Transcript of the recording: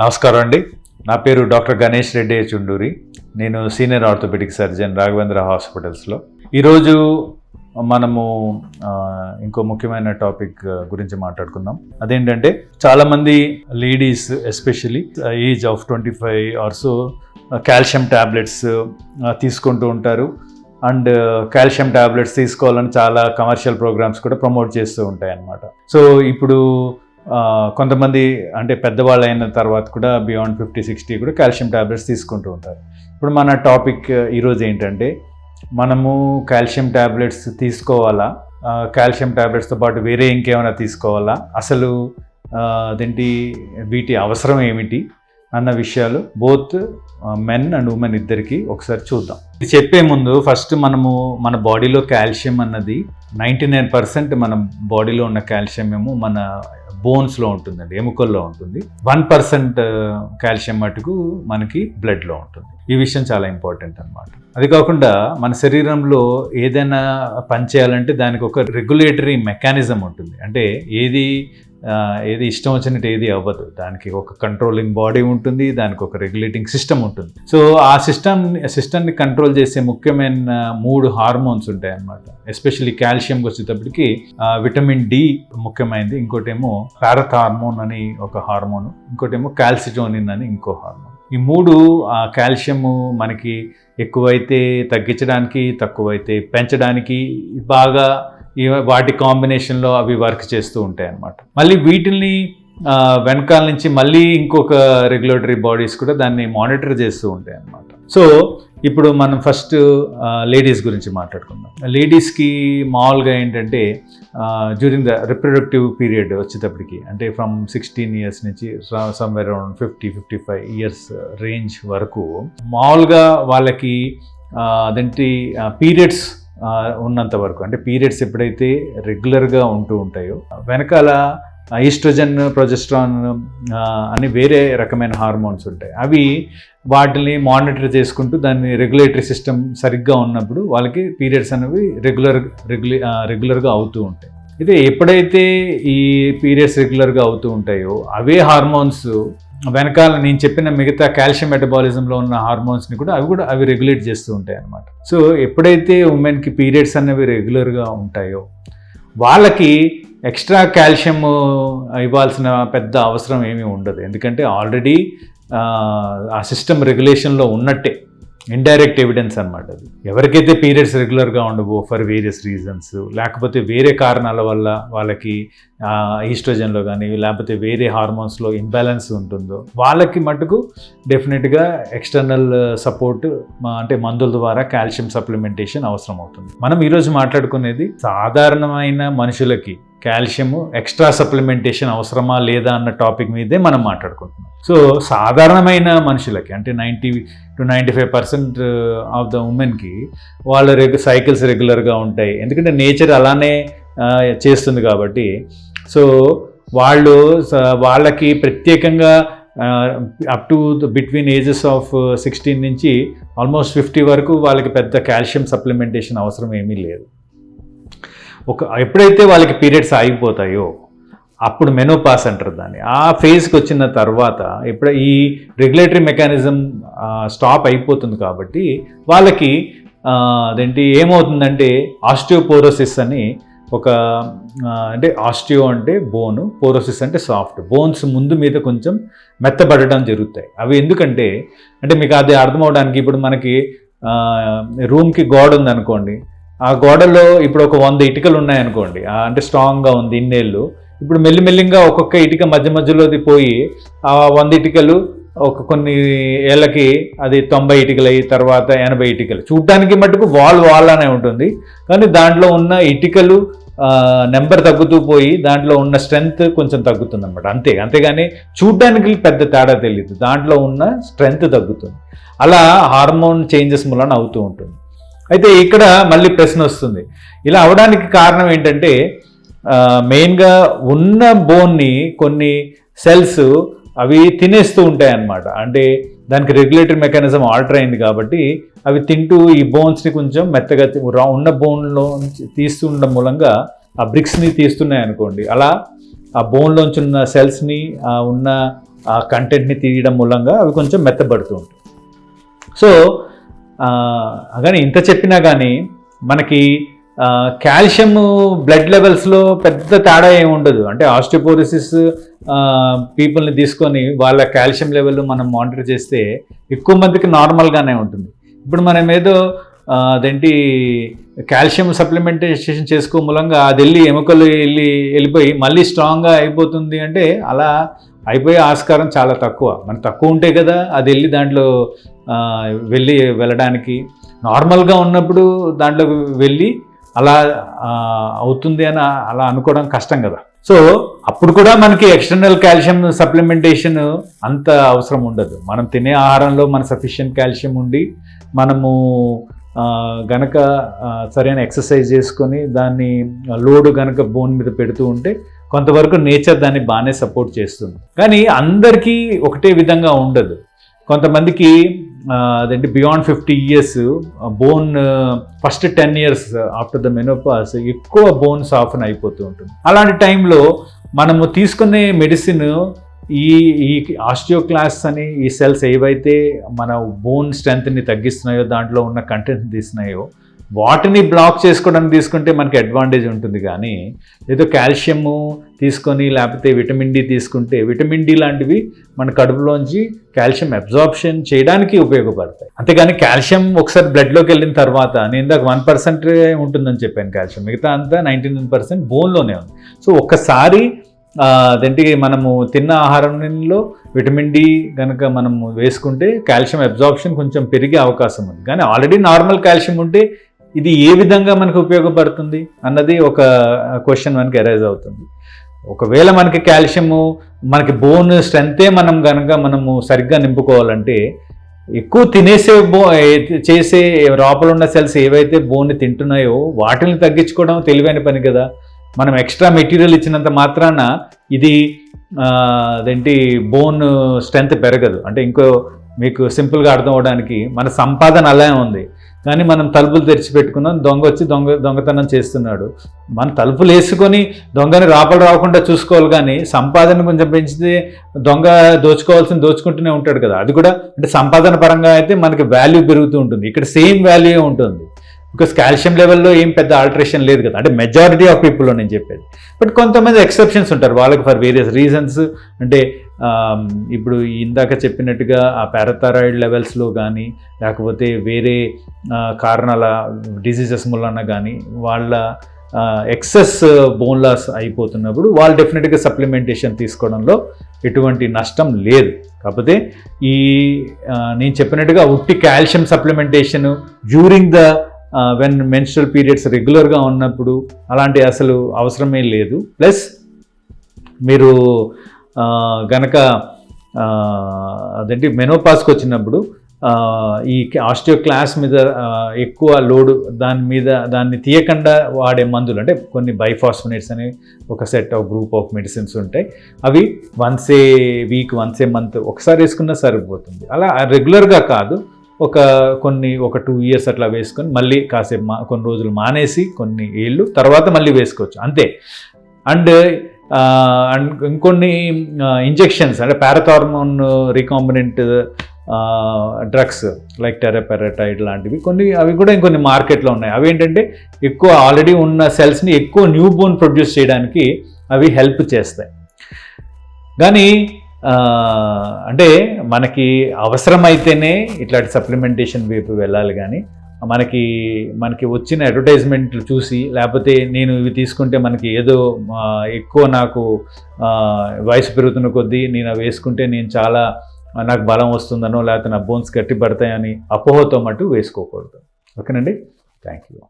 నమస్కారం అండి. నా పేరు డాక్టర్ గణేష్ రెడ్డి చుండూరి. నేను సీనియర్ ఆర్థోపెడిక్ సర్జన్ రాఘవేంద్ర హాస్పిటల్స్లో. ఈరోజు మనము ఇంకో ముఖ్యమైన టాపిక్ గురించి మాట్లాడుకుందాం. అదేంటంటే చాలామంది ladies especially age of 25 or so calcium tablets తీసుకుంటూ ఉంటారు. అండ్ కాల్షియం ట్యాబ్లెట్స్ తీసుకోవాలని చాలా కమర్షియల్ ప్రోగ్రామ్స్ కూడా ప్రమోట్ చేస్తూ ఉంటాయి అన్నమాట. సో ఇప్పుడు కొంతమంది అంటే పెద్దవాళ్ళు అయిన తర్వాత కూడా బియాండ్ 50-60 కూడా కాల్షియం ట్యాబ్లెట్స్ తీసుకుంటూ ఉంటారు. ఇప్పుడు మన టాపిక్ ఈరోజు ఏంటంటే, మనము కాల్షియం ట్యాబ్లెట్స్ తీసుకోవాలా, కాల్షియం ట్యాబ్లెట్స్తో పాటు వేరే ఇంకేమైనా తీసుకోవాలా, అసలు అదేంటి, వీటి అవసరం ఏమిటి అన్న విషయాలు బోత్ మెన్ అండ్ ఉమెన్ ఇద్దరికి ఒకసారి చూద్దాం. ఇది చెప్పే ముందు ఫస్ట్ మన బాడీలో కాల్షియం అన్నది 99% మన బాడీలో ఉన్న కాల్షియం ఏమో మన బోన్స్లో ఉంటుందండి, ఎముకల్లో ఉంటుంది. 1% కాల్షియం మటుకు మనకి బ్లడ్లో ఉంటుంది. ఈ విషయం చాలా ఇంపార్టెంట్ అన్నమాట. అది కాకుండా మన శరీరంలో ఏదైనా పని చేయాలంటే దానికి ఒక రెగ్యులేటరీ మెకానిజం ఉంటుంది. అంటే ఏది ఇష్టం వచ్చినట్టు ఏది అవ్వదు. దానికి ఒక కంట్రోలింగ్ బాడీ ఉంటుంది, దానికి ఒక రెగ్యులేటింగ్ సిస్టమ్ ఉంటుంది. సో ఆ సిస్టమ్ని కంట్రోల్ చేసే ముఖ్యమైన 3 హార్మోన్స్ ఉంటాయి అన్నమాట. ఎస్పెషల్లీ కాల్షియంకి వచ్చేటప్పటికి విటమిన్ డి ముఖ్యమైనది, ఇంకోటేమో పారథార్మోన్ అని ఒక హార్మోన్, ఇంకోటేమో కాల్సిటోనిన్ అని ఇంకో హార్మోన్. ఈ 3 కాల్షియము మనకి ఎక్కువైతే తగ్గించడానికి, తక్కువైతే పెంచడానికి బాగా వాటి కాంబినేషన్లో అవి వర్క్ చేస్తూ ఉంటాయి అన్నమాట. మళ్ళీ వీటిని వెనకాల నుంచి మళ్ళీ ఇంకొక రెగ్యులేటరీ బాడీస్ కూడా దాన్ని మానిటర్ చేస్తూ ఉంటాయి అన్నమాట. సో ఇప్పుడు మనం ఫస్ట్ లేడీస్ గురించి మాట్లాడుకుందాం. లేడీస్కి మామూలుగా ఏంటంటే డ్యూరింగ్ ద రిప్రొడక్టివ్ పీరియడ్ వచ్చేటప్పటికి, అంటే ఫ్రమ్ 16 years నుంచి సమ్వేర్ అరౌండ్ 50-55 years రేంజ్ వరకు మామూలుగా వాళ్ళకి అదేంటి పీరియడ్స్ ఉన్నంత వరకు, అంటే పీరియడ్స్ ఎప్పుడైతే రెగ్యులర్గా ఉంటూ ఉంటాయో వెనకాల ఈస్ట్రోజన్, ప్రొజెస్ట్రాన్ అని వేరే రకమైన హార్మోన్స్ ఉంటాయి. అవి వాటిని మానిటర్ చేసుకుంటూ దాన్ని రెగ్యులేటరీ సిస్టమ్ సరిగ్గా ఉన్నప్పుడు వాళ్ళకి పీరియడ్స్ అనేవి రెగ్యులర్గా అవుతూ ఉంటాయి. అయితే ఎప్పుడైతే ఈ పీరియడ్స్ రెగ్యులర్గా అవుతూ ఉంటాయో అవే హార్మోన్స్ వెనకాల నేను చెప్పిన మిగతా కాల్షియం మెటబాలిజంలో ఉన్న హార్మోన్స్ని కూడా అవి రెగ్యులేట్ చేస్తూ ఉంటాయి అన్నమాట. సో ఎప్పుడైతే ఉమెన్కి పీరియడ్స్ అనేవి రెగ్యులర్గా ఉంటాయో వాళ్ళకి ఎక్స్ట్రా కాల్షియం ఇవ్వాల్సిన పెద్ద అవసరం ఏమీ ఉండదు. ఎందుకంటే ఆల్రెడీ ఆ సిస్టమ్ రెగ్యులేషన్లో ఉన్నట్టే, ఇండైరెక్ట్ ఎవిడెన్స్ అనమాట అది. ఎవరికైతే పీరియడ్స్ రెగ్యులర్గా ఉండవో ఫర్ వేరియస్ రీజన్స్, లేకపోతే వేరే కారణాల వల్ల వాళ్ళకి ఈస్ట్రోజన్లో కానీ లేకపోతే వేరే హార్మోన్స్లో ఇంబ్యాలెన్స్ ఉంటుందో వాళ్ళకి మటుకు డెఫినెట్గా ఎక్స్టర్నల్ సపోర్ట్ అంటే మందుల ద్వారా కాల్షియం సప్లిమెంటేషన్ అవసరం అవుతుంది. మనం ఈరోజు మాట్లాడుకునేది సాధారణమైన మనుషులకి కాల్షియము ఎక్స్ట్రా సప్లిమెంటేషన్ అవసరమా లేదా అన్న టాపిక్ మీదే మనం మాట్లాడుకుంటున్నాం. సో సాధారణమైన మనుషులకి అంటే 90-95% ఆఫ్ ద ఉమెన్కి వాళ్ళ సైకిల్స్ రెగ్యులర్గా ఉంటాయి. ఎందుకంటే నేచర్ అలానే చేస్తుంది కాబట్టి. సో వాళ్ళకి ప్రత్యేకంగా up to between ages of 16 నుంచి ఆల్మోస్ట్ 50 వరకు వాళ్ళకి పెద్ద కాల్షియం సప్లిమెంటేషన్ అవసరం ఏమీ లేదు. ఎప్పుడైతే వాళ్ళకి పీరియడ్స్ ఆగిపోతాయో అప్పుడు మెనోపాస్ అంటారు దాన్ని. ఆ ఫేజ్కి వచ్చిన తర్వాత ఇప్పుడు ఈ రెగ్యులేటరీ మెకానిజం స్టాప్ అయిపోతుంది కాబట్టి వాళ్ళకి అదేంటి ఏమవుతుందంటే ఆస్టియోపోరోసిస్ అని ఒక అంటే ఆస్టియో అంటే బోను, పోరోసిస్ అంటే సాఫ్ట్, బోన్స్ ముందు మీద కొంచెం మెత్తబడడం జరుగుతాయి. అవి ఎందుకంటే అంటే మీకు అది అర్థం అవడానికి, ఇప్పుడు మనకి రూమ్కి గోడ ఉందనుకోండి, ఆ గోడలో ఇప్పుడు ఒక 100 ఇటుకలు ఉన్నాయనుకోండి, అంటే స్ట్రాంగ్గా ఉంది ఇన్నేళ్ళు. ఇప్పుడు మెల్లిమెల్లిగా ఒక్కొక్క ఇటుక మధ్యలోది పోయి ఆ 100 ఇటుకలు కొన్ని ఏళ్ళకి అది 90 ఇటుకలు అయ్యి తర్వాత 80 ఇటుకలు. చూడ్డానికి మటుకు వాల్ అనే ఉంటుంది, కానీ దాంట్లో ఉన్న ఇటుకలు నెంబర్ తగ్గుతూ పోయి దాంట్లో ఉన్న స్ట్రెంగ్త్ కొంచెం తగ్గుతుంది అనమాట. అంతేగాని చూడ్డానికి పెద్ద తేడా తెలియదు, దాంట్లో ఉన్న స్ట్రెంగ్త్ తగ్గుతుంది. అలా హార్మోన్ చేంజెస్ మూలన అవుతూ ఉంటుంది. అయితే ఇక్కడ మళ్ళీ ప్రశ్న వస్తుంది, ఇలా అవడానికి కారణం ఏంటంటే మెయిన్గా ఉన్న బోన్ని కొన్ని సెల్స్ అవి తినేస్తూ ఉంటాయి అన్నమాట. అంటే దానికి రెగ్యులేటరీ మెకానిజం ఆల్టర్ అయింది కాబట్టి అవి తింటూ ఈ బోన్స్ని కొంచెం మెత్తగా ఉన్న బోన్లో తీస్తుండడం మూలంగా ఆ బ్రిక్స్ని తీస్తున్నాయి అనుకోండి. అలా ఆ బోన్లోంచి ఉన్న సెల్స్ని ఉన్న ఆ కంటెంట్ని తీయడం మూలంగా అవి కొంచెం మెత్తబడుతూ ఉంటాయి. సో కానీ ఇంత చెప్పినా కానీ మనకి కాల్షియం బ్లడ్ లెవెల్స్లో పెద్ద తేడా ఏమి ఉండదు. అంటే ఆస్టియోపోరోసిస్ పీపుల్ని తీసుకొని వాళ్ళ కాల్షియం లెవెల్ మనం మానిటర్ చేస్తే ఎక్కువ మందికి నార్మల్గానే ఉంటుంది. ఇప్పుడు మనం ఏదో అదేంటి కాల్షియం సప్లిమెంటేషన్ చేసుకో మూలంగా అది ఎముకలు వెళ్ళిపోయి మళ్ళీ స్ట్రాంగ్గా అయిపోతుంది అంటే అలా అయిపోయే ఆస్కారం చాలా తక్కువ. మన తక్కువ ఉంటే కదా అది దాంట్లో వెళ్ళడానికి. నార్మల్గా ఉన్నప్పుడు దాంట్లో వెళ్ళి అలా అవుతుంది అని అలా అనుకోవడం కష్టం కదా. సో అప్పుడు కూడా మనకి ఎక్స్టర్నల్ కాల్షియం సప్లిమెంటేషన్ అంత అవసరం ఉండదు. మనం తినే ఆహారంలో మన సఫిషియెంట్ కాల్షియం ఉండి మనము గనక సరైన ఎక్సర్సైజ్ చేసుకొని దాన్ని లోడ్ గనక బోన్ మీద పెడుతూ ఉంటే కొంతవరకు నేచర్ దాన్ని బాగానే సపోర్ట్ చేస్తుంది. కానీ అందరికీ ఒకటే విధంగా ఉండదు. కొంతమందికి అదేంటి beyond 50 years bone first 10 years after the menopause ఎక్కువ బోన్ సాఫ్ట్ అయిపోతూ ఉంటుంది. అలాంటి టైంలో మనము తీసుకునే మెడిసిన్ ఈ ఆస్టియోక్లాస్ అని ఈ సెల్స్ ఏవైతే మన బోన్ స్ట్రెంత్ని తగ్గిస్తున్నాయో దాంట్లో ఉన్న కంటెంట్ తీస్తున్నాయో వాటిని బ్లాక్ చేసుకోవడానికి తీసుకుంటే మనకి అడ్వాంటేజ్ ఉంటుంది. కానీ ఏదో కాల్షియము తీసుకొని లేకపోతే విటమిన్ డి తీసుకుంటే విటమిన్ డి లాంటివి మన కడుపులోంచి కాల్షియం అబ్జార్ప్షన్ చేయడానికి ఉపయోగపడతాయి. అంతేగాని కాల్షియం ఒకసారి బ్లడ్లోకి వెళ్ళిన తర్వాత నేను ఇందాక 1% ఉంటుందని చెప్పాను కాల్షియం, మిగతా అంతా 99% బోన్లోనే ఉంది. సో ఒక్కసారి అదేంటి మనము తిన్న ఆహారంలో విటమిన్ డి కనుక మనము వేసుకుంటే కాల్షియం అబ్జార్ప్షన్ కొంచెం పెరిగే అవకాశం ఉంది. కానీ ఆల్రెడీ నార్మల్ కాల్షియం ఉంటే ఇది ఏ విధంగా మనకు ఉపయోగపడుతుంది అన్నది ఒక క్వశ్చన్ మనకి అరైజ్ అవుతుంది. ఒకవేళ మనకి కాల్షియము మనకి బోన్ స్ట్రెంతే మనము సరిగ్గా నింపుకోవాలంటే ఎక్కువ తినేసే చేసే లోపల ఉన్న సెల్స్ ఏవైతే బోన్ని తింటున్నాయో వాటిని తగ్గించుకోవడం తెలివైన పని కదా. మనం ఎక్స్ట్రా మెటీరియల్ ఇచ్చినంత మాత్రాన ఇది అదేంటి బోన్ స్ట్రెంత్ పెరగదు. అంటే ఇంకో మీకు సింపుల్గా అర్థం అవడానికి మన సంపాదన అలానే ఉంది, కానీ మనం తలుపులు తెరిచిపెట్టుకున్నాం, దొంగ వచ్చి దొంగతనం చేస్తున్నాడు. మన తలుపులు వేసుకొని దొంగని రాకుండా చూసుకోవాలి. కానీ సంపాదన కొంచెం పెంచితే దొంగ దోచుకుంటూనే ఉంటాడు కదా. అది కూడా అంటే సంపాదన పరంగా అయితే మనకి వాల్యూ పెరుగుతూ ఉంటుంది. ఇక్కడ సేమ్ వాల్యూ ఉంటుంది. బికాస్ కాల్షియం లెవెల్లో ఏం పెద్ద ఆల్టరేషన్ లేదు కదా. అంటే మెజారిటీ ఆఫ్ పీపుల్లో నేను చెప్పేది. బట్ కొంతమంది ఎక్సెప్షన్స్ ఉంటారు, వాళ్ళకి ఫర్ వేరియస్ రీజన్స్. అంటే ఇప్పుడు ఇందాక చెప్పినట్టుగా ఆ పారాథైరాయిడ్ లెవెల్స్లో కానీ లేకపోతే వేరే కారణాల డిసీజెస్ మూలన కానీ వాళ్ళ ఎక్సెస్ బోన్ లాస్ అయిపోతున్నప్పుడు వాళ్ళు డెఫినెట్గా సప్లిమెంటేషన్ తీసుకోవడంలో ఎటువంటి నష్టం లేదు. కాకపోతే ఈ నేను చెప్పినట్టుగా ఉట్టి calcium supplementation during the when menstrual periods రెగ్యులర్గా ఉన్నప్పుడు అలాంటి అసలు అవసరమే లేదు. ప్లస్ మీరు గనక అదేంటి మెనోపాస్కి వచ్చినప్పుడు ఈ ఆస్టియోక్లాస్ మీద ఎక్కువ లోడు దాన్ని తీయకుండా వాడే మందులు, అంటే కొన్ని బైఫాస్ఫోనేట్స్ అని ఒక set of group of medicines ఉంటాయి. అవి వన్స్ ఏ వీక్ వన్స్ ఏ మంత్ ఒకసారి వేసుకున్నా సరిపోతుంది. అలా రెగ్యులర్గా కాదు, ఒక 2 years అట్లా వేసుకొని మళ్ళీ కాసేపు కొన్ని రోజులు మానేసి కొన్ని ఏళ్ళు తర్వాత మళ్ళీ వేసుకోవచ్చు అంతే. అండ్ ఇంకొన్ని ఇంజెక్షన్స్ అంటే పారాథార్మోన్ రీకాంబినెంట్ డ్రగ్స్ లైక్ టెరాపెరటైడ్ లాంటివి అవి కూడా ఇంకొన్ని మార్కెట్లో ఉన్నాయి. అవి ఏంటంటే ఎక్కువ ఆల్రెడీ ఉన్న సెల్స్ని ఎక్కువ న్యూ బోన్ ప్రొడ్యూస్ చేయడానికి అవి హెల్ప్ చేస్తాయి. కానీ అంటే మనకి అవసరమైతేనే ఇట్లాంటి సప్లిమెంటేషన్ వైపు వెళ్ళాలి. కానీ మనకి వచ్చిన అడ్వర్టైజ్మెంట్లు చూసి లేకపోతే నేను ఇవి తీసుకుంటే మనకి ఏదో ఎక్కువ నాకు వయసు పెరుగుతున్న కొద్దీ నేను అవి వేసుకుంటే నాకు బలం వస్తుందనో లేకపోతే నా బోన్స్ గట్టి పడతాయని అపోహతో మటు వేసుకోకూడదు. ఓకేనండి, థ్యాంక్ యూ.